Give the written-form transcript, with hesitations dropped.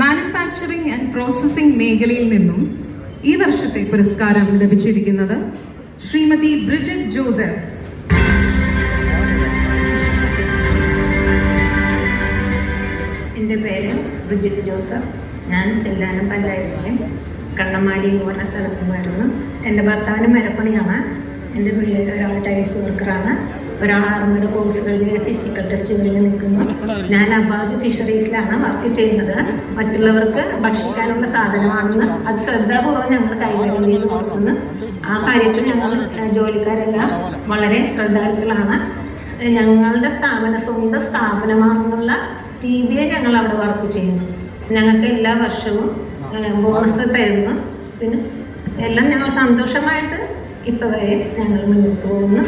Manufacturing and processing മേഖലയിൽ നിന്നും ഈ വർഷത്തെ പുരസ്കാരം ലഭിച്ചിരിക്കുന്നത് ശ്രീമതി ബ്രിജിറ്റ് ജോസഫ്. എൻ്റെ പേര് ബ്രിജിറ്റ് ജോസഫ്. ഞാൻ ചെല്ലാനം പഞ്ചായത്തിലെ കണ്ണമാലി എന്ന് പറഞ്ഞ സ്ഥലത്തുമായിരുന്നു. എൻ്റെ ഭർത്താവിന് മരപ്പണിയാണ്. എൻ്റെ പിള്ളേർ ഒരാൾ ടൈൽസ് വർക്കറാണ്, ഒരാൾ ആർമിയുടെ കോഴ്സുകളിൽ ഫിസിക്കൽ ടെസ്റ്റുകളിൽ നിൽക്കുന്നു. ഞാൻ അബാദ് ഫിഷറീസിലാണ് വർക്ക് ചെയ്യുന്നത്. മറ്റുള്ളവർക്ക് ഭക്ഷിക്കാനുള്ള സാധനമാണെന്ന് അത് ശ്രദ്ധാപൂർവ്വം ഞങ്ങൾ കൈകാര്യം ചെയ്ത് കൊടുക്കുന്നു. ആ കാര്യത്തിൽ ഞങ്ങൾ ജോലിക്കാരെല്ലാം വളരെ ശ്രദ്ധാലുക്കളാണ്. ഞങ്ങളുടെ സ്വന്തം സ്ഥാപനമാണെന്നുള്ള രീതിയിൽ ഞങ്ങൾ അവിടെ വർക്ക് ചെയ്യുന്നു. ഞങ്ങൾക്ക് എല്ലാ വർഷവും ബോണസ് തരുന്നു. പിന്നെ എല്ലാം ഞങ്ങൾ സന്തോഷമായിട്ട് ഇപ്പോൾ വരെ ഞങ്ങൾ മുന്നോട്ട് പോകുന്നു.